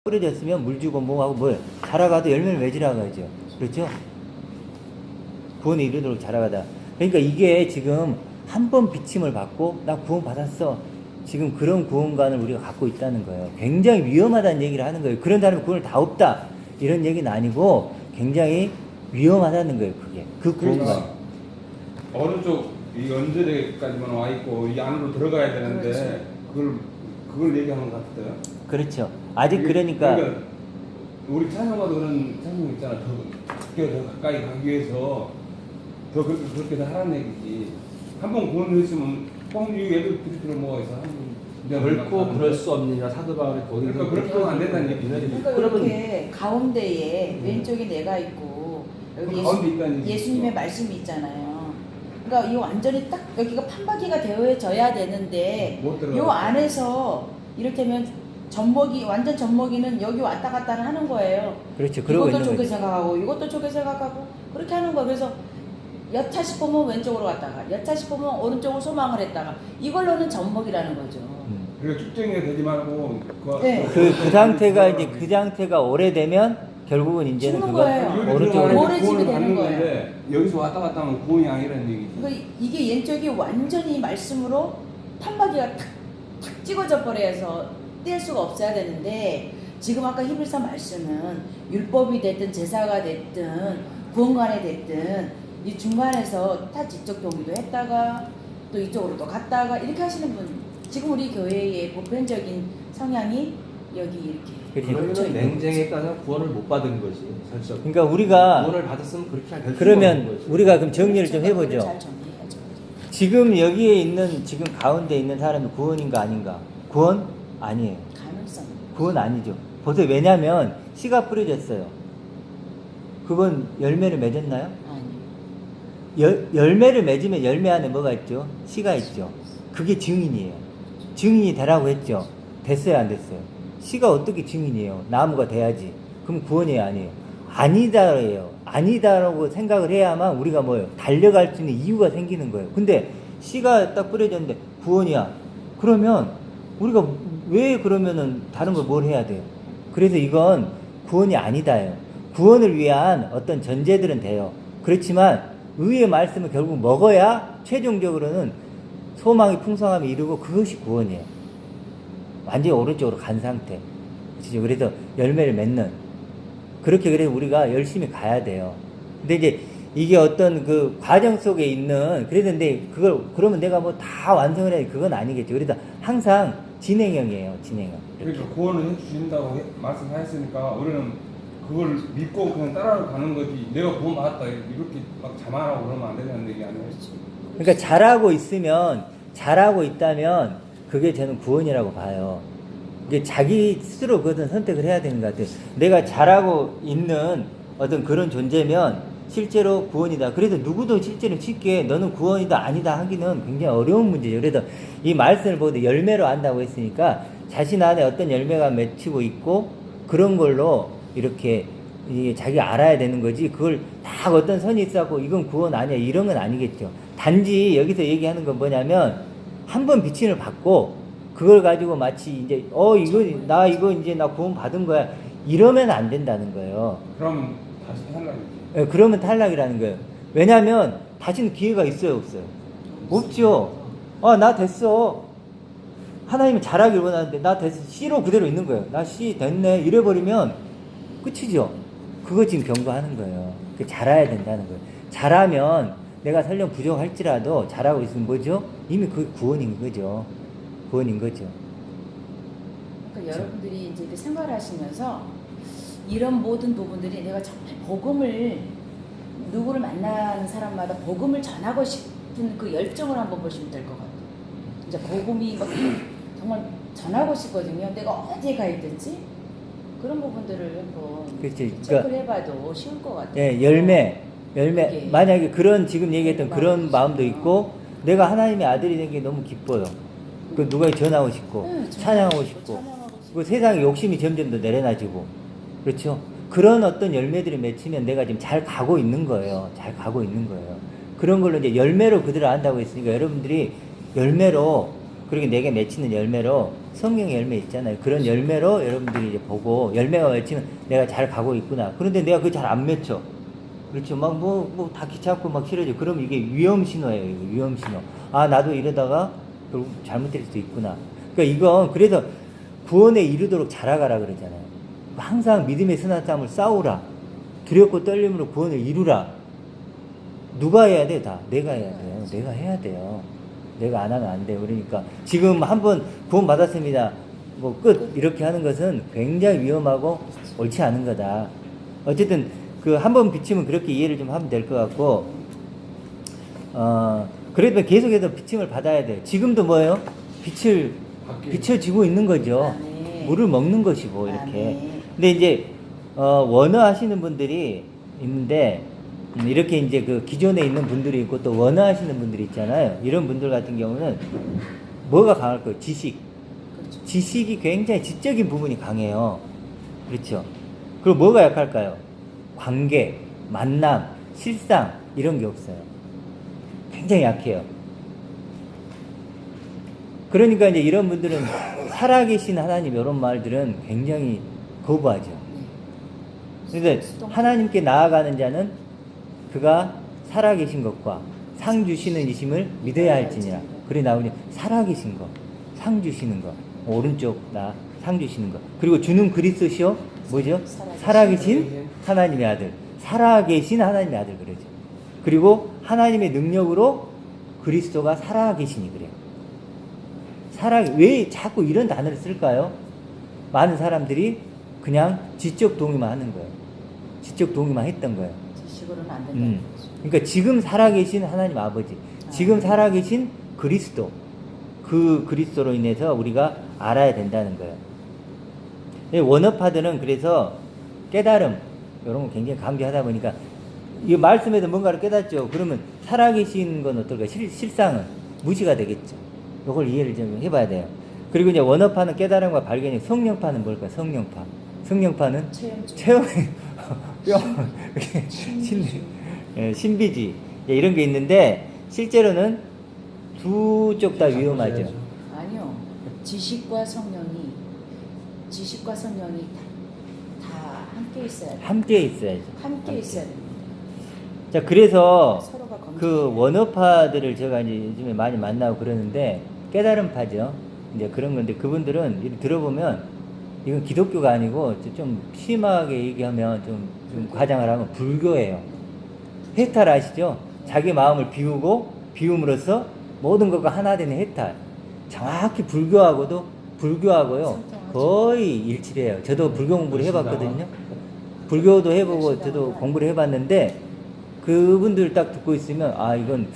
뿌려졌으면 물 주고 뭐하고 뭐예요. 자라가도 열매를 맺으라가야죠. 그렇죠? 구원에 이르도록 자라가다. 그러니까 이게 지금 한 번 비침을 받고 나 구원 받았어. 지금 그런 구원관을 우리가 갖고 있다는 거예요. 굉장히 위험하다는 얘기를 하는 거예요. 그런 사람이 구원을 다 없다. 이런 얘기는 아니고 굉장히 위험하다는 거예요. 그게. 그 구원관. 그러니까 어느 쪽 이 언저리까지만 와 있고 이 안으로 들어가야 되는데 그걸 얘기하는 것 같아요. 그렇죠. 아직 그러니까 우리 찬영아도 그런 찬영 있잖아. 더 가까이 가기 위해서 더 그렇게 하라는 얘기지. 한번 구원을 했으면 뻥이 애들 부딪히는 뭐가 있어. 결코 그럴 수 없느냐 사도바울이 거기서 그러니까 그렇게 하면 안 된다는 얘기죠. 그러니까 이렇게 가운데에 왼쪽에 내가 있고 여기 가운데 있다는 얘기죠. 예수님의 말씀이 있잖아요. 그러니까 이 완전히 딱 여기가 판박이가 되어져야 되는데 못 들어가요. 요 안에서 이를테면 젖먹이 완전 젖먹이는 여기 왔다 갔다 하는 거예요. 그렇죠. 그러고 이것도 있는 좋게 거죠. 생각하고 이것도 좋게 생각하고 그렇게 하는 거예요. 그래서 여차 싶으면 왼쪽으로 갔다가 여차 싶으면 오른쪽으로 소망을 했다가 이걸로는 젖먹이라는 거죠. 그러니까 축쟁이가 되지 말고 네. 그 상태가 이제 그 상태가 오래되면 결국은 이제는 죽는 그거 거예요. 오른쪽으로 오래 집이 구원을 되는 받는 거예요. 건데 여기서 왔다 갔다 하면 구원이 아니라는 얘기지. 그러니까 이게 왼쪽이 완전히 말씀으로 판박이가 탁 찍어져 버려서 뗄 수가 없어야 되는데 지금 아까 히브리서 말씀은 율법이 됐든 제사가 됐든 구원관이 됐든 이 중간에서 타 지적 동의도 했다가 또 이쪽으로 또 갔다가 이렇게 하시는 분 지금 우리 교회의 보편적인 성향이 여기 이렇게 그러면 냉정에 따라 구원을 못 받은 거지 사실. 그러니까 우리가 구원을 받았으면 그렇게 할 수가 없는 그러면 거지. 우리가 그럼 정리를 좀 해보죠. 잘 정리해야죠. 지금 여기에 있는 지금 가운데 있는 사람이 구원인가 아닌가? 구원 아니에요. 가능성. 구원 아니죠. 보세요. 왜냐하면 씨가 뿌려졌어요. 그건 열매를 맺었나요? 아니. 열매를 맺으면 열매 안에 뭐가 있죠? 씨가 있죠. 그게 증인이에요. 증인이 되라고 했죠. 됐어요, 안 됐어요? 씨가 어떻게 증인이에요? 나무가 돼야지. 그럼 구원이에요, 아니에요? 아니다예요. 아니다라고 생각을 해야만 우리가 뭐예요? 달려갈 수 있는 이유가 생기는 거예요. 근데 씨가 딱 뿌려졌는데 구원이야. 그러면 우리가 왜 그러면은 다른 걸 뭘 해야 돼요? 그래서 이건 구원이 아니다예요. 구원을 위한 어떤 전제들은 돼요. 그렇지만 의의 말씀을 결국 먹어야 최종적으로는 소망이 풍성함이 이루고 그것이 구원이에요. 완전히 오른쪽으로 간 상태. 그렇죠? 그래서 열매를 맺는. 그렇게 그래서 우리가 열심히 가야 돼요. 근데 이제 이게 어떤 그 과정 속에 있는, 그랬는데 그걸, 그러면 내가 뭐 다 완성을 해. 그건 아니겠죠. 그래서 항상 진행형이에요. 진행형. 그러니까 구원을 해주신다고 말씀하셨으니까 우리는 그걸 믿고 그냥 따라가는 거지. 내가 구원 받았다 이렇게 막 자만하고 그러면 안 된다는 얘기 아니에요? 그러니까 잘하고 있다면 그게 저는 구원이라고 봐요. 이게 자기 스스로 그것은 선택을 해야 되는 것 같아요. 내가 잘하고 있는 어떤 그런 존재면 실제로 구원이다. 그래서 누구도 실제로 쉽게 너는 구원이다 아니다 하기는 굉장히 어려운 문제죠. 그래서 이 말씀을 보고 열매로 안다고 했으니까 자신 안에 어떤 열매가 맺히고 있고 그런 걸로 이렇게 자기가 알아야 되는 거지. 그걸 다 어떤 선이 있어갖고 이건 구원 아니야 이런 건 아니겠죠. 단지 여기서 얘기하는 건 뭐냐면 한 번 비침을 받고 그걸 가지고 마치 이제 이거 이제 나 구원 받은 거야 이러면 안 된다는 거예요. 그럼 다시 탈락이지. 예, 그러면 탈락이라는 거예요. 왜냐하면 다시는 기회가 있어요, 없어요? 없죠. 나 됐어. 하나님은 잘하길 원하는데 나 됐어. C로 그대로 있는 거예요. 나 C 됐네. 이래버리면 끝이죠. 그거 지금 경고하는 거예요. 잘해야 된다는 거예요. 잘하면 내가 설령 부족할지라도 잘하고 있으면 뭐죠? 이미 그 구원인 거죠. 구원인 거죠. 그러니까 여러분들이 이제 이렇게 생활하시면서 이런 모든 부분들이 내가 정말 복음을 누구를 만나는 사람마다 복음을 전하고 싶은 그 열정을 한번 보시면 될 것 같아요. 이제 복음이 막 정말 전하고 싶거든요. 내가 어디에 가 있든지 그런 부분들을 한번 그렇지. 체크를 해봐도 쉬울 것 같아요. 예, 열매. 그게. 만약에 그런 지금 얘기했던 그런 마음도 있고 내가 하나님의 아들이 된 게 너무 기뻐요. 그 누가 전하고 싶고 찬양하고 싶고 그 세상에 욕심이 점점 더 내려놔지고 그렇죠. 그런 어떤 열매들이 맺히면 내가 지금 잘 가고 있는 거예요. 잘 가고 있는 거예요. 그런 걸로 이제 열매로 그들을 안다고 했으니까 여러분들이 열매로 그리고 내게 맺히는 열매로 성령 열매 있잖아요. 그런 열매로 여러분들이 이제 보고 열매가 맺히면 내가 잘 가고 있구나. 그런데 내가 그거 잘 안 맺혀. 그렇죠. 막 뭐 다 귀찮고 막 싫어져. 그럼 이게 위험 신호예요. 이거 위험 신호. 아 나도 이러다가 결국 잘못될 수도 있구나. 그러니까 이건 그래서 구원에 이르도록 자라가라 그러잖아요. 항상 믿음의 선한 싸움을 싸우라. 두렵고 떨림으로 구원을 이루라. 누가 해야 돼? 다 내가 해야 돼요. 내가 해야 돼요. 내가 안 하면 안 돼요. 그러니까 지금 한번 구원 받았습니다. 뭐 끝 이렇게 하는 것은 굉장히 위험하고 옳지 않은 거다. 어쨌든 그 한 번 비치면 그렇게 이해를 좀 하면 될 것 같고, 그래도 계속해서 비침을 받아야 돼요. 지금도 뭐예요? 빛을 비춰지고 있는 거죠. 아, 네. 물을 먹는 것이고 아, 이렇게. 네. 근데 이제 원어하시는 분들이 있는데 이렇게 이제 그 기존에 있는 분들이 있고 또 원어하시는 분들이 있잖아요. 이런 분들 같은 경우는 뭐가 강할 거예요? 지식. 그렇죠. 지식이 굉장히 지적인 부분이 강해요. 그렇죠. 그리고 뭐가 약할까요? 관계, 만남, 실상 이런 게 없어요. 굉장히 약해요. 그러니까 이제 이런 분들은 살아계신 하나님 이런 말들은 굉장히 거부하죠. 그런데 하나님께 나아가는 자는 그가 살아계신 것과 상 주시는 이심을 믿어야 할지니라. 그래 나오니 살아계신 것, 상 주시는 것, 오른쪽 나 상 주시는 것. 그리고 주는 그리스도시요 뭐죠? 살아계신 하나님의 아들, 살아계신 하나님의 아들 그러죠. 그리고 하나님의 능력으로 그리스도가 살아계시니 그래요. 왜 자꾸 이런 단어를 쓸까요? 많은 사람들이 그냥 지적 동의만 하는 거예요. 지적 동의만 했던 거예요. 지식으로는 안 된다는 거죠. 그러니까 지금 살아계신 하나님 아버지, 지금 살아계신 그리스도, 그 그리스도로 인해서 우리가 알아야 된다는 거예요. 원어파들은 그래서 깨달음 이런 거 굉장히 강조하다 보니까 이 말씀에도 뭔가를 깨닫죠. 그러면 살아계신 건 어떨까요? 실상은 무시가 되겠죠. 이걸 이해를 좀 해봐야 돼요. 그리고 이제 원어파는 깨달음과 발견이, 성령파는 뭘까요? 성령파는 체험, 신비주의 이런 게 있는데 실제로는 두 쪽 다 위험하죠. 아니요. 지식과 성령이 다 함께 있어야 돼요. 함께 있어야죠. 함께 있어야 돼요. 자, 그래서 서로가 그 원어파들을 제가 이제 요즘에 많이 만나고 그러는데 깨달음파죠. 이제 그런 건데 그분들은 이렇게 들어보면 이건 기독교가 아니고 좀 심하게 얘기하면 좀 과장을 하면 불교예요. 해탈 아시죠? 자기 마음을 비움으로써 모든 것과 하나 되는 해탈. 정확히 불교하고요 거의 일치해요. 저도 불교 공부를 해봤거든요. 불교도 해보고 저도 공부를 해봤는데 그분들 딱 듣고 있으면 아 이건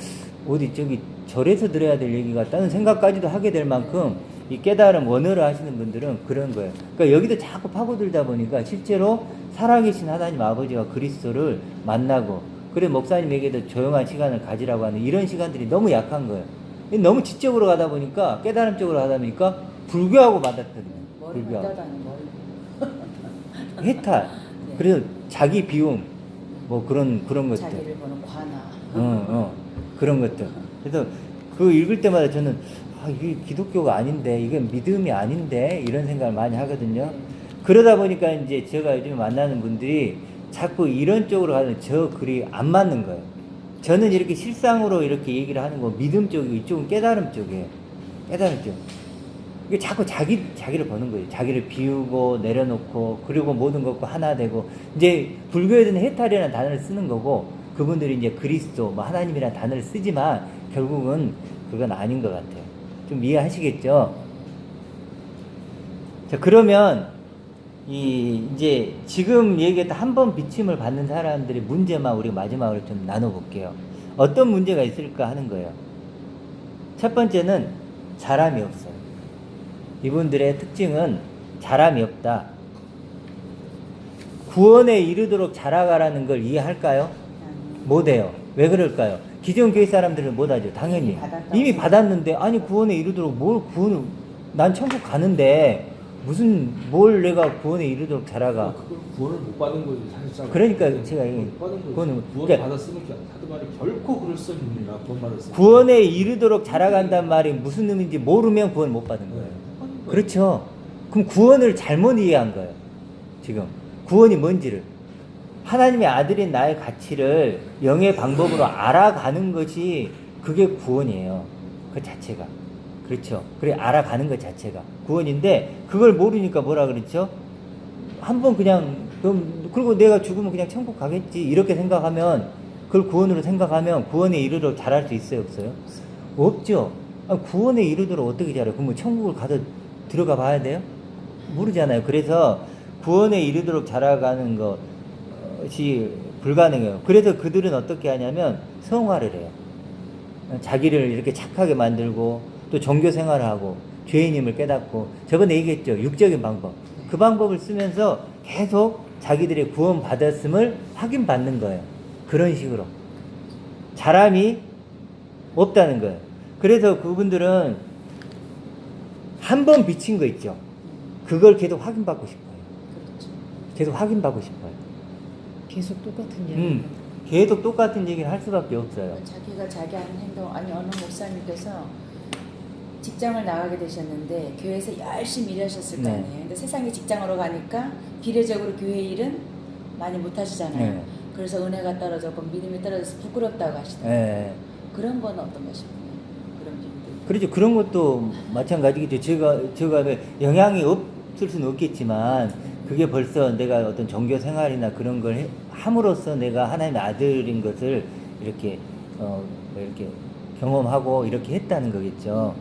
어디 저기 절에서 들어야 될 얘기 같다는 생각까지도 하게 될 만큼 이 깨달음 원어를 하시는 분들은 그런 거예요. 그러니까 여기도 자꾸 파고들다 보니까 실제로 살아계신 하나님 아버지와 그리스도를 만나고 그래 목사님에게도 조용한 시간을 가지라고 하는 이런 시간들이 너무 약한 거예요. 너무 지적으로 가다 보니까 깨달음 쪽으로 가다 보니까 불교하고 맞았거든요. 머리 맞다다는 머리. 해탈. 네. 그래서 자기 비움 뭐 그런 것들. 자기를 보는 관아. 그런 것들. 그래서 그 읽을 때마다 저는 아, 이게 기독교가 아닌데, 이게 믿음이 아닌데 이런 생각을 많이 하거든요. 네. 그러다 보니까 이제 제가 요즘 만나는 분들이 자꾸 이런 쪽으로 가는 저 글이 안 맞는 거예요. 저는 이렇게 실상으로 이렇게 얘기를 하는 거 믿음 쪽이고 이쪽은 깨달음 쪽이에요. 깨달음 쪽. 이게 자꾸 자기를 보는 거예요. 자기를 비우고 내려놓고 그리고 모든 것과 하나 되고 이제 불교에서는 해탈이라는 단어를 쓰는 거고 그분들이 이제 그리스도 뭐 하나님이라는 단어를 쓰지만 결국은 그건 아닌 것 같아요. 좀 이해하시겠죠? 자, 그러면 이제 지금 얘기했던 한 번 비침을 받는 사람들의 문제만 우리가 마지막으로 좀 나눠볼게요. 어떤 문제가 있을까 하는 거예요. 첫 번째는 자람이 없어요. 이분들의 특징은 자람이 없다. 구원에 이르도록 자라가라는 걸 이해할까요? 못해요. 왜 그럴까요? 기존 교회 사람들은 못하죠. 당연히. 이미 받았는데 아니 구원에 이르도록 뭘 구원을 난 천국 가는데 뭘 내가 구원에 이르도록 자라가. 그걸 구원을 못 받은 거지 사실상. 그러니까 제가 못 받은 거지. 그거는 구원 그러니까 받았으면 하도 말이 결코 그럴 수 없는 나 구원 받았으면. 구원에 이르도록 자라간다는 말이 무슨 의미인지 모르면 구원 못 받은 거예요. 네. 그렇죠. 그럼 구원을 잘못 이해한 거예요. 지금 구원이 뭔지를 하나님의 아들인 나의 가치를 영의 방법으로 알아가는 것이 그게 구원이에요. 그 자체가. 그렇죠. 그래 알아가는 것 자체가 구원인데 그걸 모르니까 뭐라 그랬죠? 한번 그냥 그리고 내가 죽으면 그냥 천국 가겠지 이렇게 생각하면 그걸 구원으로 생각하면 구원에 이르도록 잘할 수 있어요, 없어요? 없죠. 구원에 이르도록 어떻게 잘해요? 그럼 뭐 천국을 가서 들어가 봐야 돼요? 모르잖아요. 그래서 구원에 이르도록 자라가는 것이 불가능해요. 그래서 그들은 어떻게 하냐면 성화를 해요. 자기를 이렇게 착하게 만들고 또 종교 생활을 하고 죄인임을 깨닫고 저번에 얘기했죠. 육적인 방법. 그 방법을 쓰면서 계속 자기들의 구원 받았음을 확인받는 거예요. 그런 식으로. 자람이 없다는 거예요. 그래서 그분들은 한 번 비친 거 있죠. 그걸 계속 확인받고 싶어요. 그렇죠. 계속 확인받고 싶어요. 계속 똑같은 얘기. 계속 똑같은 얘기를 할 수밖에 없어요. 자기가 자기 하는 행동 아니 어느 목사님께서 직장을 나가게 되셨는데 교회에서 열심히 일하셨을 거 네. 아니에요. 근데 세상에 직장으로 가니까 비례적으로 교회 일은 많이 못 하시잖아요. 네. 그래서 은혜가 떨어졌고 믿음이 떨어져서 부끄럽다고 하시더라고요. 예. 그런 건 어떤가 싶어요. 그런 분들. 그렇죠. 그런 것도 마찬가지겠죠. 제가 영향이 없을 수는 없겠지만, 그게 벌써 내가 어떤 종교 생활이나 그런 걸 함으로써 내가 하나님의 아들인 것을 이렇게, 이렇게 경험하고 이렇게 했다는 거겠죠.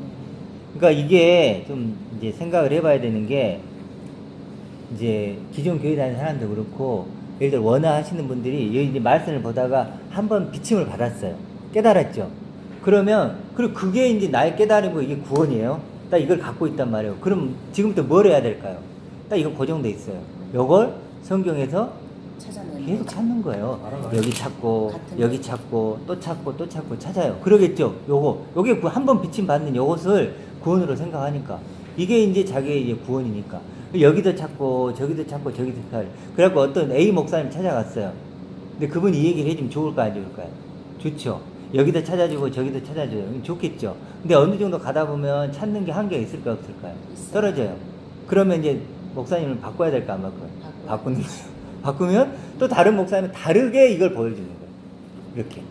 그러니까 이게 좀 이제 생각을 해봐야 되는 게, 이제 기존 교회 다니는 사람도 그렇고, 예를 들어 원화하시는 분들이 이제 말씀을 보다가 한번 비침을 받았어요. 깨달았죠. 그러면 그리고 그게 이제 나의 깨달음이고 이게 구원이에요. 딱 이걸 갖고 있단 말이에요. 그럼 지금부터 뭘 해야 될까요? 딱 이거 고정돼 있어요. 요걸 성경에서 찾아내는 계속 거죠. 찾는 거예요. 알아가요. 여기 찾고 같은 여기 거. 찾고 또 찾고 또 찾고 찾아요. 그러겠죠. 요게 한 번 비침 받는 요것을 구원으로 생각하니까 이게 이제 자기의 이제 구원이니까 여기도 찾고 저기도 찾고 저기도 찾고 그래갖고 어떤 A 목사님 찾아갔어요. 근데 그분이 이 얘기를 해주면 좋을까요, 안 좋을까요? 좋죠. 여기도 찾아주고 저기도 찾아줘요. 좋겠죠. 근데 어느 정도 가다 보면 찾는 게 한계가 있을까요, 없을까요? 있어요. 떨어져요. 그러면 이제 목사님을 바꿔야 될까 안 바꿔요? 바꾸는 거예요. 바꾸면 또 다른 목사님은 다르게 이걸 보여주는 거예요. 이렇게.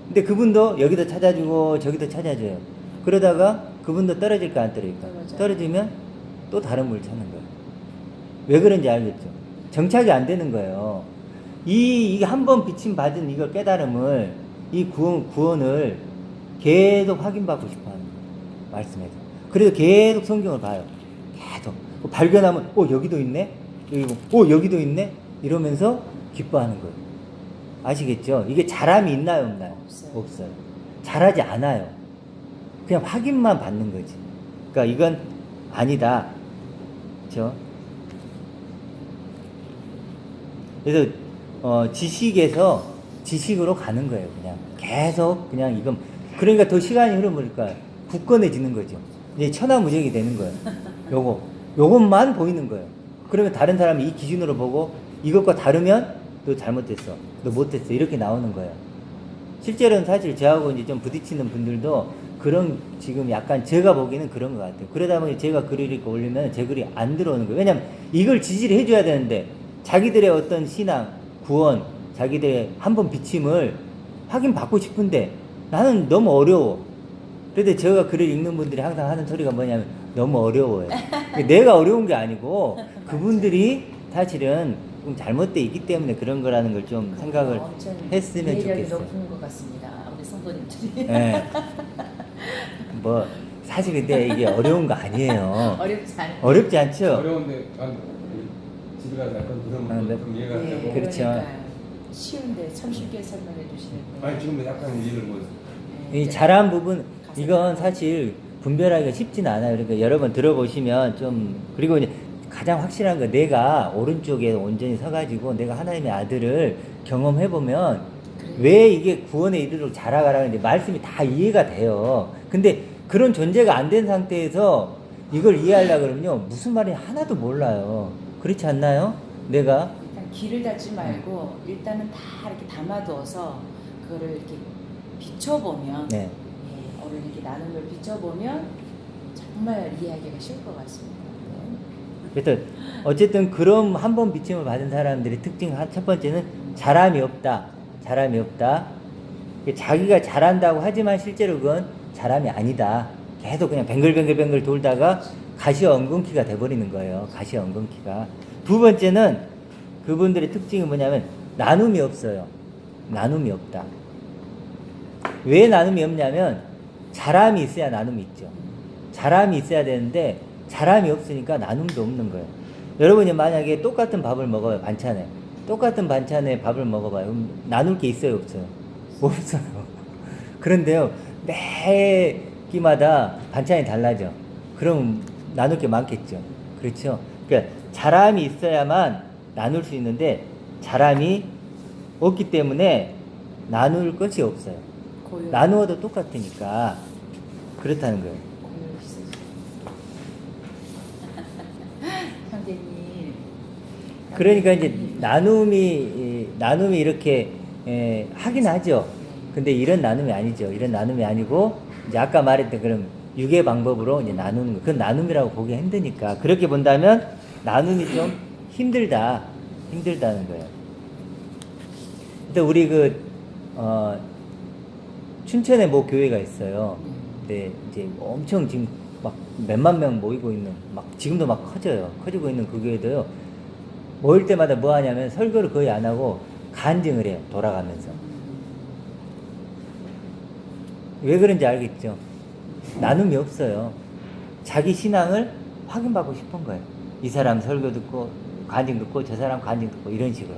근데 그분도 여기도 찾아주고 저기도 찾아줘요. 그러다가 그분도 떨어질까 안 떨어질까? 떨어져요. 떨어지면 또 다른 분을 찾는 거예요. 왜 그런지 알겠죠? 정착이 안 되는 거예요. 이게 한 번 비침 받은 이걸 깨달음을, 이 구원을 계속 확인받고 싶어 하는 거예요. 말씀에서. 그래서 계속 성경을 봐요. 계속. 발견하면, 여기도 있네? 여기도 있네? 이러면서 기뻐하는 거예요. 아시겠죠? 이게 자람이 있나요, 없나요? 없어요. 잘하지 않아요. 그냥 확인만 받는 거지. 그러니까 이건 아니다. 그렇죠? 그래서 지식에서 지식으로 가는 거예요. 그냥 계속 그냥 이건 그러니까 더 시간이 흐르니까 굳건해지는 거죠. 이제 천하무적이 되는 거예요. 요것만 보이는 거예요. 그러면 다른 사람이 이 기준으로 보고 이것과 다르면 너 잘못됐어, 너 못했어 이렇게 나오는 거예요. 실제로는 사실 저하고 이제 좀 부딪히는 분들도 그런 지금 약간 제가 보기에는 그런 것 같아요. 그러다 보니 제가 글을 이렇게 올리면 제 글이 안 들어오는 거예요. 왜냐면 이걸 지지를 해줘야 되는데 자기들의 어떤 신앙, 구원, 자기들의 한번 비침을 확인받고 싶은데 나는 너무 어려워. 그런데 제가 글을 읽는 분들이 항상 하는 소리가 뭐냐면 너무 어려워요. 내가 어려운 게 아니고 그분들이 사실은 좀 잘못되어 있기 때문에 그런 거라는 걸 좀 생각을 엄청 했으면 이해력이 좋겠어요. 높은 것 같습니다. 우리 성도님들이. 네. 뭐 사실 근데 이게 어려운 거 아니에요. 어렵지 않아요. 어렵지 않죠? 어려운데 집에 가서 약간 들으면 네. 좀 이해가 네, 되고 그렇죠. 그러니까요. 쉬운데 참 쉽게 설명해 주시는 거예요. 아니 지금도 약간 이해를 못 네, 이 이제 잘한 부분 이건 가슴 사실 분별하기가 쉽지는 않아요. 그러니까 여러 번 들어보시면 좀 그리고 이제 가장 확실한 거 내가 오른쪽에 온전히 서가지고 내가 하나님의 아들을 경험해 보면 그래요. 왜 이게 구원에 이르도록 자라가라는데 말씀이 다 이해가 돼요. 근데 그런 존재가 안 된 상태에서 이걸 이해하려고 그러면요. 무슨 말인지 하나도 몰라요. 그렇지 않나요? 내가 일단 길을 닫지 말고 일단은 다 이렇게 담아두어서 그거를 이렇게 비춰보면 네. 예, 어른 이렇게 나눈 걸 비춰보면 정말 이해하기가 쉬울 것 같습니다. 그래서 어쨌든 그런 한 번 비침을 받은 사람들의 특징 첫 번째는 자람이 없다. 자람이 없다. 자기가 잘한다고 하지만 실제로 그건 자람이 아니다. 계속 그냥 뱅글뱅글 돌다가 가시와 엉겅퀴가 돼버리는 거예요. 가시와 엉겅퀴가. 두 번째는 그분들의 특징이 뭐냐면 나눔이 없어요. 나눔이 없다. 왜 나눔이 없냐면 자람이 있어야 나눔이 있죠. 자람이 있어야 되는데 자람이 없으니까 나눔도 없는 거예요. 여러분이 만약에 똑같은 밥을 먹어요. 반찬에. 똑같은 반찬에 밥을 먹어봐요. 그럼 나눌 게 있어요? 없어요? 없어요. 그런데요. 매 끼마다 반찬이 달라져. 그럼 나눌 게 많겠죠. 그렇죠? 그러니까 자람이 있어야만 나눌 수 있는데 자람이 없기 때문에 나눌 것이 없어요. 고요. 나누어도 똑같으니까 그렇다는 거예요. 고요 있으시죠. 형제님. 그러니까 이제 나눔이 이렇게 하긴 하죠. 근데 이런 나눔이 아니죠. 이런 나눔이 아니고 이제 아까 말했던 그런 유괴 방법으로 이제 나누는 거. 그건 나눔이라고 보기 힘드니까 그렇게 본다면 나눔이 좀 힘들다는 거예요. 근데 우리 춘천에 뭐 교회가 있어요. 근데 이제 엄청 지금 막 몇만 명 모이고 있는 막 지금도 막 커지고 있는 그 교회도요. 모일 때마다 뭐 하냐면 설교를 거의 안 하고 간증을 해요. 돌아가면서. 왜 그런지 알겠죠? 나눔이 없어요. 자기 신앙을 확인받고 싶은 거예요. 이 사람 설교 듣고 간증 듣고 저 사람 간증 듣고 이런 식으로.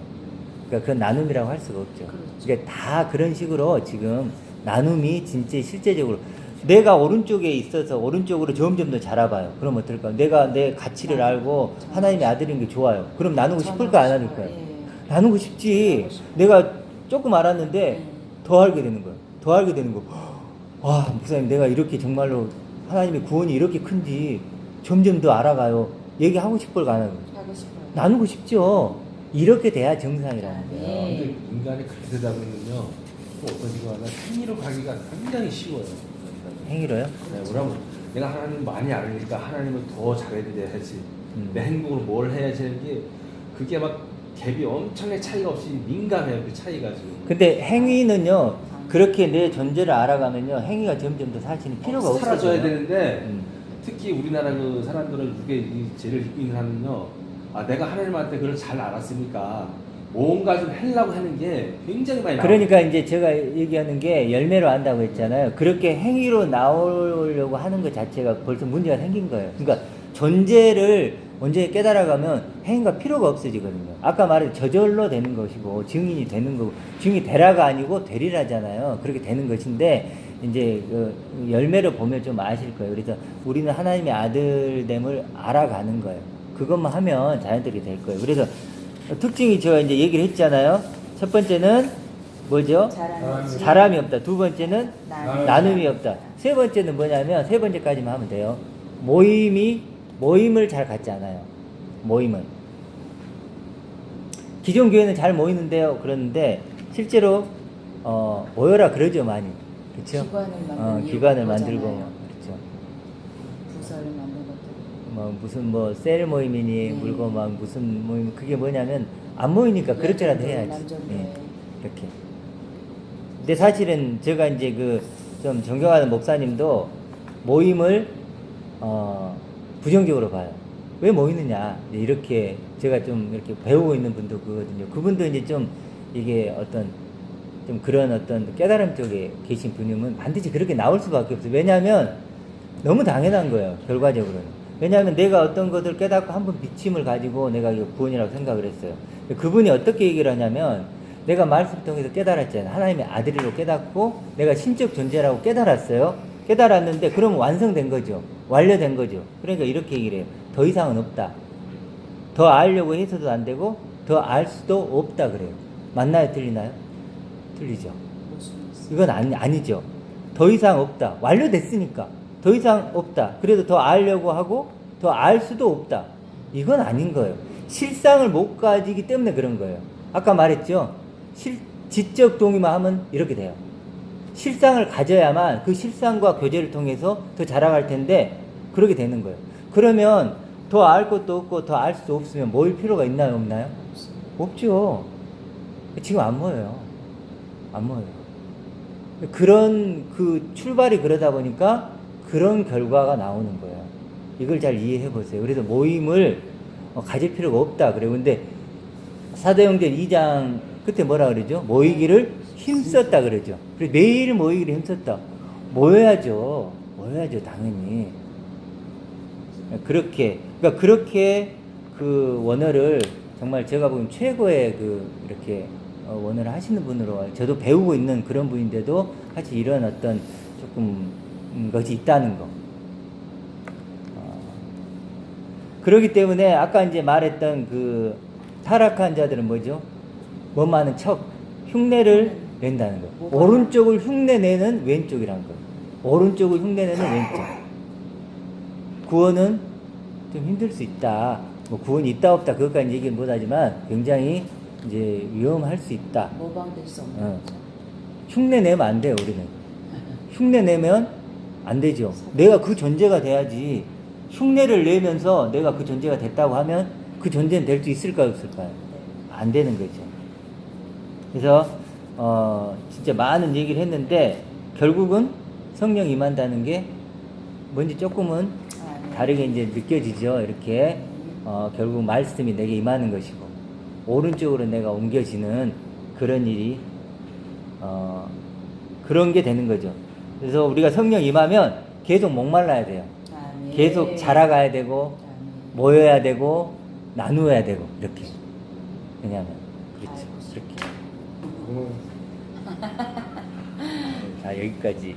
그러니까 그건 나눔이라고 할 수가 없죠. 그러니까 다 그런 식으로 지금 나눔이 진짜 실제적으로 내가 오른쪽에 있어서 오른쪽으로 점점 더 자라봐요. 그럼 어떨까? 내가 내 가치를 알고 하나님의 아들인 게 좋아요. 그럼 나누고 싶을까 안 나눌까요? 나누고 싶지. 내가 조금 알았는데 더 알게 되는 거예요. 더 알게 되는 거. 와, 목사님 내가 이렇게 정말로 하나님의 구원이 이렇게 큰지 점점 더 알아가요. 얘기하고 싶을까 안 하고? 하고 싶어요. 나누고 싶죠. 이렇게 돼야 정상이라는 거예요. 네. 근데 인간이 그렇게 되다 보면요. 또 어떤 식으로 하면 행위로 가기가 굉장히 쉬워요. 행위로요? 네, 뭐라면 내가 하나님 많이 알으니까 하나님을 더 잘해드려야지. 내 행복으로 뭘 해야지 하는 게 그게 막 갭이 엄청나게 차이가 없이 민감해요. 그 차이가 지금. 근데 행위는요, 그렇게 내 존재를 알아가면요, 행위가 점점 더 사실은 필요가 없어요. 사라져야 되는데 특히 우리나라 그 사람들은 그게 이 죄를 짓고 있는 사람은요, 내가 하나님한테 그걸 잘 알았으니까 뭔가 좀 하려고 하는 게 굉장히 많이 나와요. 그러니까 이제 제가 얘기하는 게 열매로 안다고 했잖아요. 그렇게 행위로 나오려고 하는 것 자체가 벌써 문제가 생긴 거예요. 그러니까 존재를 언제 깨달아가면 행위가 필요가 없어지거든요. 아까 말한 저절로 되는 것이고 증인이 되는 거고 증인이 되라가 아니고 되리라잖아요. 그렇게 되는 것인데 이제 그 열매를 보면 좀 아실 거예요. 그래서 우리는 하나님의 아들됨을 알아가는 거예요. 그것만 하면 자연스럽게 될 거예요. 그래서 특징이 제가 이제 얘기를 했잖아요. 첫 번째는 뭐죠? 자람이 없다. 두 번째는 나눔이 없다. 세 번째는 뭐냐면 세 번째까지만 하면 돼요. 모임을 잘 갖지 않아요. 모임은 기존 교회는 잘 모이는데요. 그러는데 실제로 모여라 그러죠 많이. 그렇죠? 기관을 만들고 그렇죠. 부서를 만든 것도 뭐 무슨 뭐 셀 모임이니 물고 막 무슨 모임 그게 뭐냐면 안 모이니까 그렇게라도 해야지. 이렇게. 근데 사실은 제가 이제 그 좀 존경하는 목사님도 모임을 부정적으로 봐요. 왜 모이느냐 이렇게 제가 좀 이렇게 배우고 있는 분도 그거든요. 그분도 이제 좀 이게 어떤 좀 그런 어떤 깨달음 쪽에 계신 분이면 반드시 그렇게 나올 수밖에 없어요. 왜냐하면 너무 당연한 거예요. 결과적으로는. 왜냐하면 내가 어떤 것을 깨닫고 한번 비침을 가지고 내가 이거 구원이라고 생각을 했어요. 그분이 어떻게 얘기를 하냐면 내가 말씀 통해서 깨달았잖아요. 하나님의 아들로 깨닫고 내가 신적 존재라고 깨달았어요. 깨달았는데 그럼 완성된 거죠. 완료된 거죠. 그러니까 이렇게 얘기를 해요. 더 이상은 없다. 더 알려고 해서도 안 되고 더 알 수도 없다 그래요. 맞나요? 틀리나요? 틀리죠. 이건 아니죠. 더 이상 없다. 완료됐으니까. 더 이상 없다. 그래도 더 알려고 하고 더 알 수도 없다. 이건 아닌 거예요. 실상을 못 가지기 때문에 그런 거예요. 아까 말했죠. 지적 동의만 하면 이렇게 돼요. 실상을 가져야만 그 실상과 교제를 통해서 더 자라갈 텐데 그렇게 되는 거예요. 그러면 더 알 것도 없고 더 알 수 없으면 모일 필요가 있나요, 없나요? 없죠. 지금 안 모여요. 안 모여요. 그런 그 출발이 그러다 보니까 그런 결과가 나오는 거예요. 이걸 잘 이해해 보세요. 그래서 모임을 가질 필요가 없다 그래요. 근데 사도행전 2장 끝에 뭐라 그러죠? 모이기를 힘썼다 그러죠. 그래서 매일 모이기를 힘썼다. 모여야죠. 모여야죠, 당연히. 그러니까 그렇게 그 원어를 정말 제가 보기엔 최고의 그 이렇게 원어를 하시는 분으로 저도 배우고 있는 그런 분인데도 사실 이런 어떤 조금 것이 있다는 거. 그렇기 때문에 아까 이제 말했던 그 타락한 자들은 뭐죠? 뭐 많은 척 흉내를 낸다는 거. 오른쪽을 흉내내는 왼쪽이란 거. 오른쪽을 흉내내는 왼쪽. 구원은 좀 힘들 수 있다. 뭐 구원이 있다 없다 그것까지 얘기는 못하지만 굉장히 이제 위험할 수 있다. 모방될 수 없는 거죠. 흉내 내면 안 돼요, 우리는. 흉내 내면 안 되죠. 내가 그 존재가 돼야지. 흉내를 내면서 내가 그 존재가 됐다고 하면 그 존재는 될 수 있을까요, 없을까요? 안 되는 거죠. 그래서 진짜 많은 얘기를 했는데 결국은 성령 임한다는 게 뭔지 조금은 다르게 이제 느껴지죠. 이렇게 결국 말씀이 내게 임하는 것이고 오른쪽으로 내가 옮겨지는 그런 일이 그런 게 되는 거죠. 그래서 우리가 성령 임하면 계속 목말라야 돼요. 아멘. 계속 자라가야 되고 아멘. 모여야 되고 나누어야 되고 이렇게. 왜냐하면 그렇죠. 아이고. 그렇게. 고마워요. 자 여기까지.